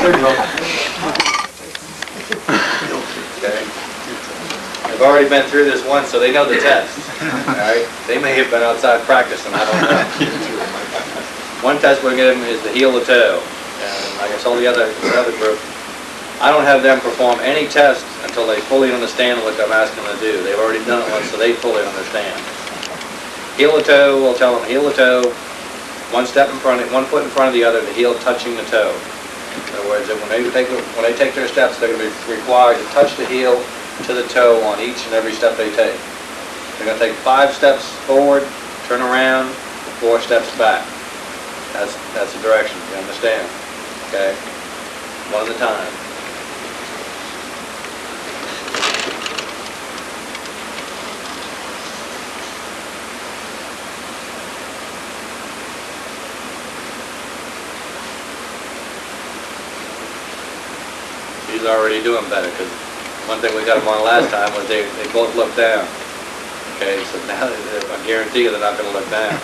Okay. They've already been through this once, so they know the test. All right. They may have been outside practicing. I don't know. One test we're giving is the heel to toe, and like I told the other group, I don't have them perform any tests until they fully understand what I'm asking them to do. They've already done it once, so they fully understand. Heel to toe, we'll tell them heel to toe, one foot in front of the other, the heel touching the toe. In other words, when they take their steps, they're going to be required to touch the heel to the toe on each and every step they take. They're going to take 5 steps forward, turn around, 4 steps back. That's the direction. You understand? Okay. One at a time. He's already doing better, because one thing we got him on last time was they both looked down. Okay, so now I guarantee you they're not going to look down.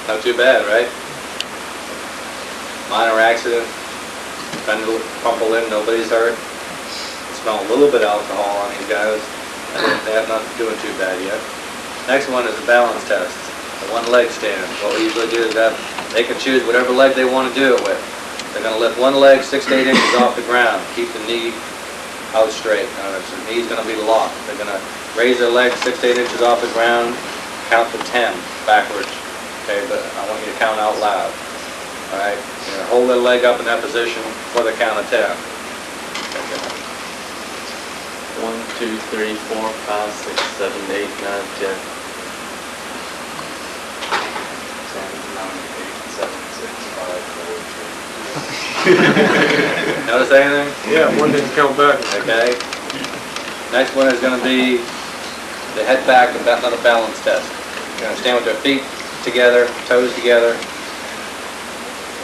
Not too bad, right? Minor accident, fender crumpled in, nobody's hurt. Smell a little bit of alcohol on these guys. They have not doing too bad yet. Next one is a balance test, the one leg stand. What we usually do is that they can choose whatever leg they want to do it with. They're going to lift one leg 6 to 8 inches off the ground, keep the knee out straight. So the knee's going to be locked. They're going to raise their leg 6 to 8 inches off the ground, count to 10 backwards. Okay, but I want you to count out loud. All right, you're going to hold their leg up in that position for the count of 10. Okay. 1, 2, 3, 4, 5, 6, 7, 8, 9, 10. 10, 9, 8, 7, 6, 5, 4, 3. Notice anything? Yeah, one didn't count back. Okay. Next one is going to be the head back and another balance test. You're going to stand with their feet together, toes together.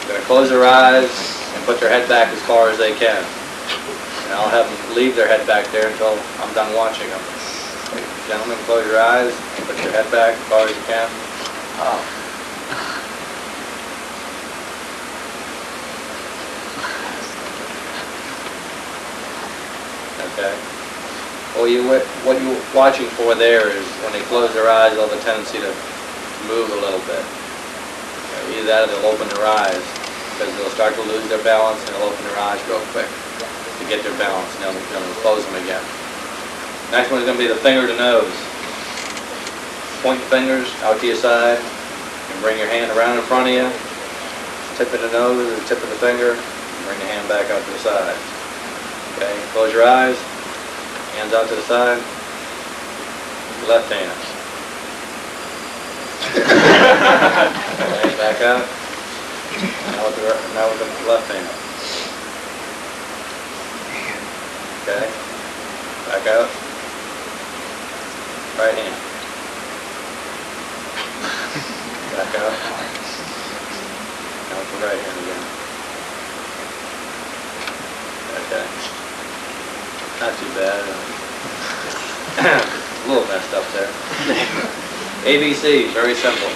They're going to close their eyes and put their head back as far as they can. And I'll have them leave their head back there until I'm done watching them. Okay, gentlemen, close your eyes and put your head back as far as you can. Okay. What you're watching for there is when they close their eyes, they'll have a tendency to move a little bit. Either that or they'll open their eyes, because they'll start to lose their balance and they'll open their eyes real quick to get their balance, and they'll close them again. Next one is going to be the finger to nose. Point your fingers out to your side and bring your hand around in front of you. Tip of the nose or tip of the finger, and bring the hand back out to the side. Okay, close your eyes, hands out to the side, left hand. Okay, back out. Now with the left hand. Okay, back out. Right hand. Back out. Now with the right hand again. Okay. Not too bad. A little messed up there. ABC, very simple.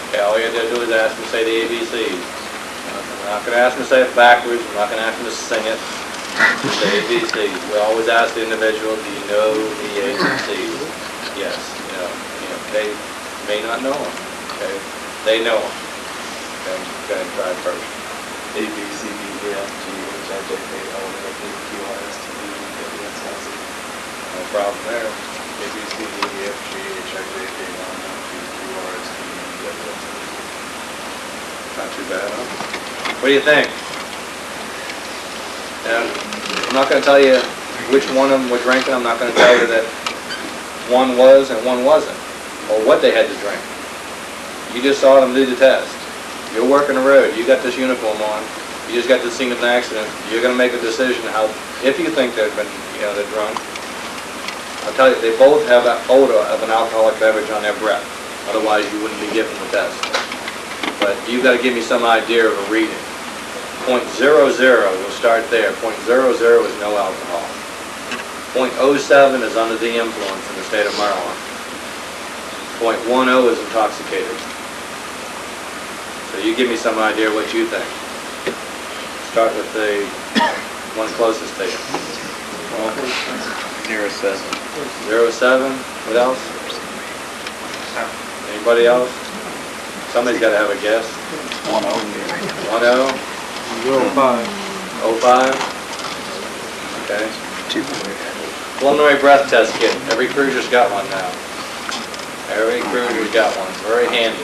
Okay, all you have to do is ask them to say the ABCs. I'm not going to ask them to say it backwards. I'm not going to ask them to sing it. Just the ABCs. We always ask the individual, do you know the ABCs? Yes. They may not know them. Okay, they know them. Okay, go ahead and try it first. A, B, C, D, E, F, G, H, I, J, K, L, M, N, P, Q, R, S, T, U, V, W, X, Y, Z. No problem there. A, B, C, D, E, F, G, H, I, J, K, L, M, N, P, Q, R, S, T, U, V, W, X, Y, Z. Not too bad, huh? What do you think? And I'm not going to tell you which one of them were drinking. I'm not going to tell you that one was and one wasn't, or what they had to drink. You just saw them do the test. You're working the road. You got this uniform on. You just got to the scene of an accident. You're going to make a decision how, if you think they're drunk. I'll tell you, they both have an odor of an alcoholic beverage on their breath. Otherwise, you wouldn't be given the test. But you've got to give me some idea of a reading. 0.00, we'll start there. 0.00 is no alcohol. .07 is under the influence in the state of Maryland. .10 is intoxicated. So you give me some idea what you think. Start with the one closest to you. 07. 07, what else? Anybody else? Somebody's got to have a guess. 10. 05. 05? Okay. Preliminary breath test kit. Every cruiser's got one now. Every cruiser's got one. It's very handy.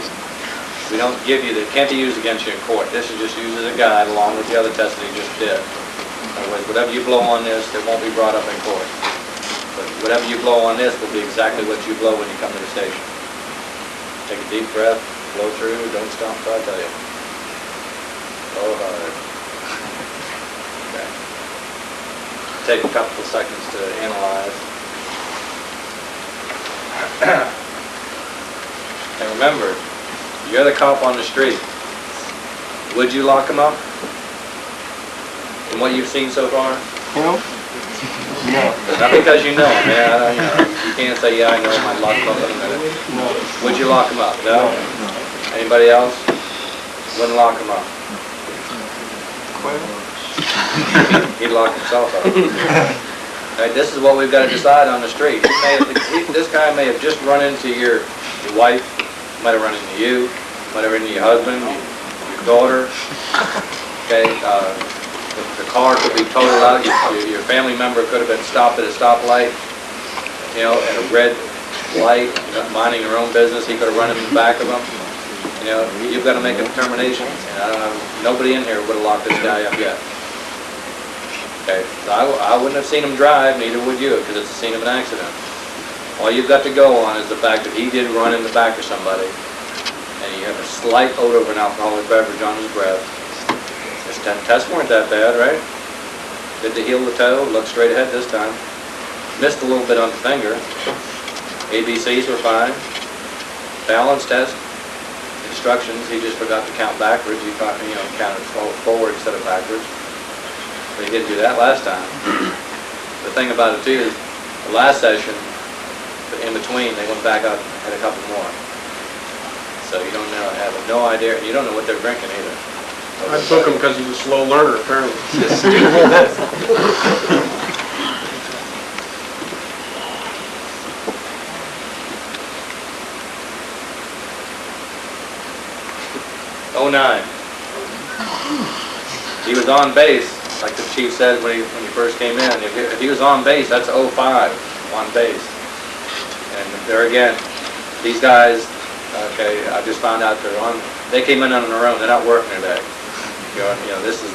We don't give you, it can't be used against you in court. This is just used as a guide along with the other tests that you just did. In other words, whatever you blow on this, it won't be brought up in court. But whatever you blow on this will be exactly what you blow when you come to the station. Take a deep breath, blow through, don't stop till I tell you. Blow hard. Okay. Take a couple of seconds to analyze. And remember, you're the cop on the street. Would you lock him up? From what you've seen so far? Him? No. Not because you know him, man. You can't say, yeah, I know him, I'd lock him up in a minute. No. Would you lock him up? No? Anybody else? Wouldn't lock him up. He'd lock himself up. Okay, this is what we've got to decide on the street. This guy may have just run into your wife, might have run into you, might have run into your husband, your daughter. Okay, the car could be totaled out. Your family member could have been stopped at a stoplight, you know, at a red light, minding your own business. He could have run in the back of them. You know, you've got to make a determination. And I don't know, nobody in here would have locked this guy up yet. Okay, so I wouldn't have seen him drive, neither would you, because it's the scene of an accident. All you've got to go on is the fact that he did run in the back of somebody, and you have a slight odor of an alcoholic beverage on his breath. His tests weren't that bad, right? Did the heel to toe, looked straight ahead this time. Missed a little bit on the finger. ABCs were fine. Balance test, instructions, he just forgot to count backwards. He counted forward instead of backwards. But he didn't do that last time. The thing about it too is, the last session, in between, they went back out and had a couple more. So you don't know, have no idea, and you don't know what they're drinking either. I took him because he's a slow learner, apparently. '09. He was on base, like the chief said when he first came in. If he was on base, that's '05 on base. And there again, these guys, okay, I just found out they came in on their own. They're not working today. You know, this is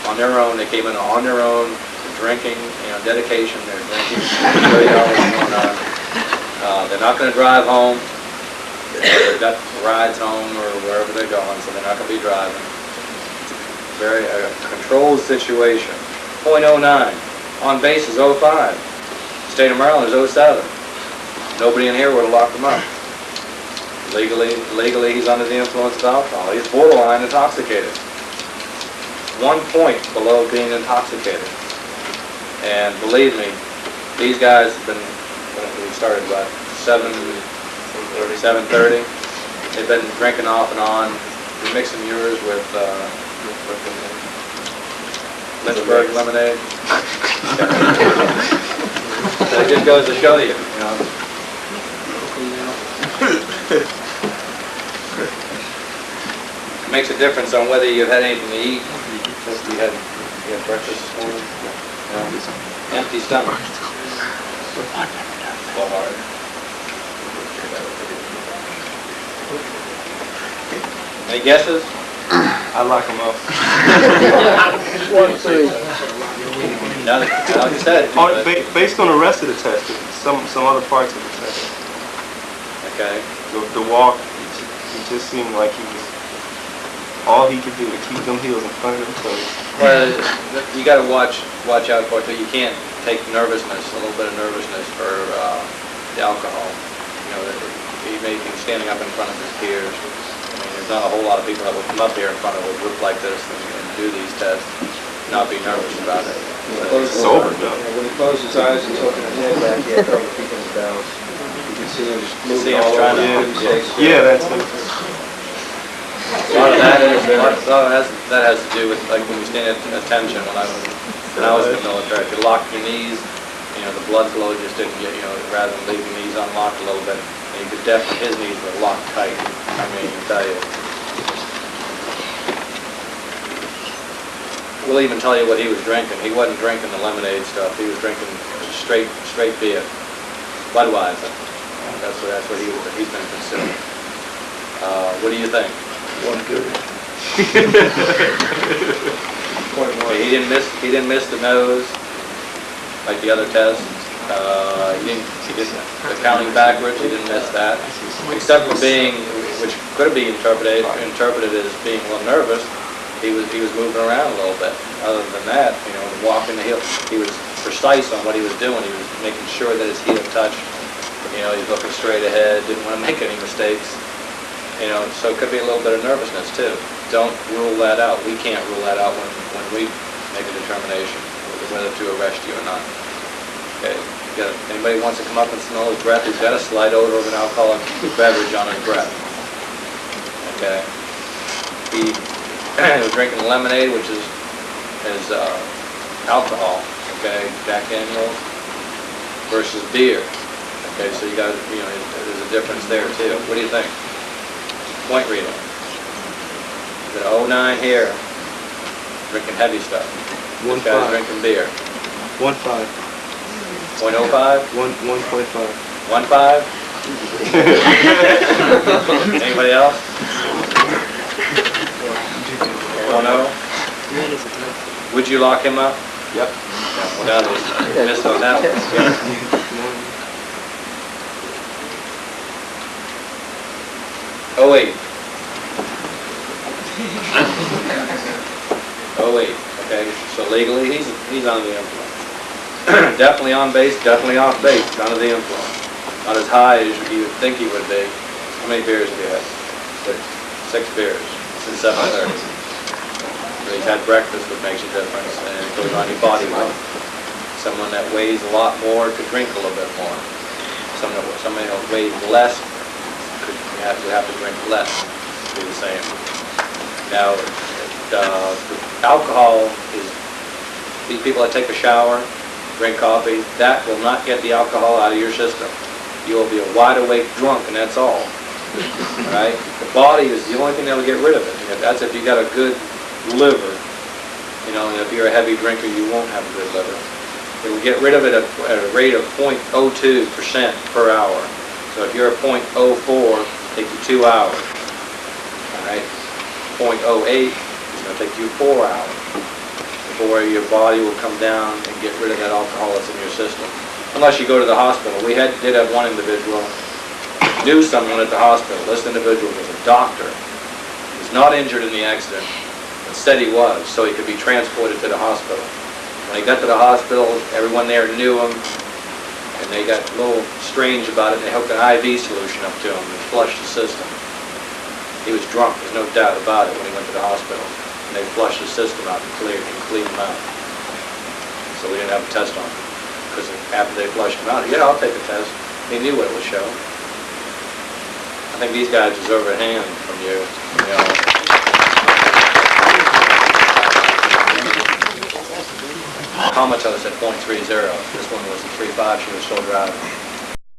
on their own. They came in on their own, drinking, dedication. They're drinking. They're not going to drive home. They've got rides home or wherever they're going, so they're not going to be driving. Very controlled situation. .09. On base is '05. State of Maryland is '07. Nobody in here would have locked him up. Legally, he's under the influence of alcohol. He's borderline intoxicated. 1 point below being intoxicated. And believe me, these guys have been, we started about 7:30. They've been drinking off and on. You're mixing yours with Lynchburg lemonade. That just goes to show you, Makes a difference on whether you've had anything to eat. Just you had breakfast this morning. Empty stomach. Go hard. Any guesses? I lock him up. Now, like I said. Based on the rest of the test, some other parts of the test. Okay. The walk, it just seemed like he was, all he could do to keep them heels in front of him. So well, you got to watch out for it. You can't take nervousness, a little bit of nervousness for the alcohol. He may be standing up in front of his peers. I mean, there's not a whole lot of people that will come up here in front of a group like this and do these tests, not be nervous about it. sober though. When he closed his eyes and tilted his head back, he had trouble keeping his balance. You could see him just You see moving him all trying over to- the mistakes. Yeah, that's it. A lot of that is, that has to do with, like, when you stand at attention, when I was in the military, if you lock your knees, you know, the blood flow just didn't get, you know, rather than leave your knees unlocked a little bit, and you could definitely, his knees were locked tight, I mean, I can tell you. We'll even tell you what he was drinking. He wasn't drinking the lemonade stuff, he was drinking straight beer, Budweiser. That's what he's been consuming. What do you think? Okay, he didn't miss the nose like the other tests. He didn't counting backwards. He didn't miss that, except for being, which could be interpreted as being a little nervous. He was moving around a little bit. Other than that, you know, walking the heel, he was precise on what he was doing. He was making sure that his heel touched. You know, he's looking straight ahead. Didn't want to make any mistakes. You know, so it could be a little bit of nervousness too. Don't rule that out. We can't rule that out when we make a determination whether to arrest you or not. Okay. Anybody wants to come up and smell his breath, he's got a slight odor of an alcoholic beverage on his breath. Okay. He was drinking lemonade, which is alcohol. Okay, Jack Daniels versus beer. Okay, so you got, you know, there's a difference there too. What do you think? Point reading. Is it 09 here? Drinking heavy stuff. This guy's drinking beer. 1.5. 0.05? 1.5. 1.5? Anybody else? 1.0? Would you lock him up? Yep. Well, now they missed on that one. Yeah. 08. 08. Okay, so legally he's under the influence. Definitely on base, definitely off base, under the influence. Not as high as you would think he would be. How many beers have you had? 6 beers since 7:30. So he's had breakfast, which makes a difference, and it goes on your body weight. Someone that weighs a lot more could drink a little bit more. Somebody that weighs less would have to drink less to do the same. Now, the alcohol is, these people that take a shower, drink coffee, that will not get the alcohol out of your system. You will be a wide awake drunk, and that's all. Right? The body is the only thing that will get rid of it. That's if you got a good liver. You know, and if you're a heavy drinker, you won't have a good liver. It will get rid of it at a rate of 0.02% per hour. So if you're a 0.04, take you 2 hours. All right? 0.08 is going to take you 4 hours before your body will come down and get rid of that alcohol that's in your system. Unless you go to the hospital. We did have one individual, knew someone at the hospital. This individual was a doctor. He was not injured in the accident, but said he was, so he could be transported to the hospital. When he got to the hospital, everyone there knew him, and they got a little strange about it. They hooked an IV solution up to him and flushed the system. He was drunk, there's no doubt about it, when he went to the hospital. And they flushed the system out and cleaned him out. So we didn't have a test on him. Because after they flushed him out, yeah, I'll take a test. He knew what it would show. I think these guys deserve a hand from you. You know. How much of us at .30? This one was a 3.5, she was still driving.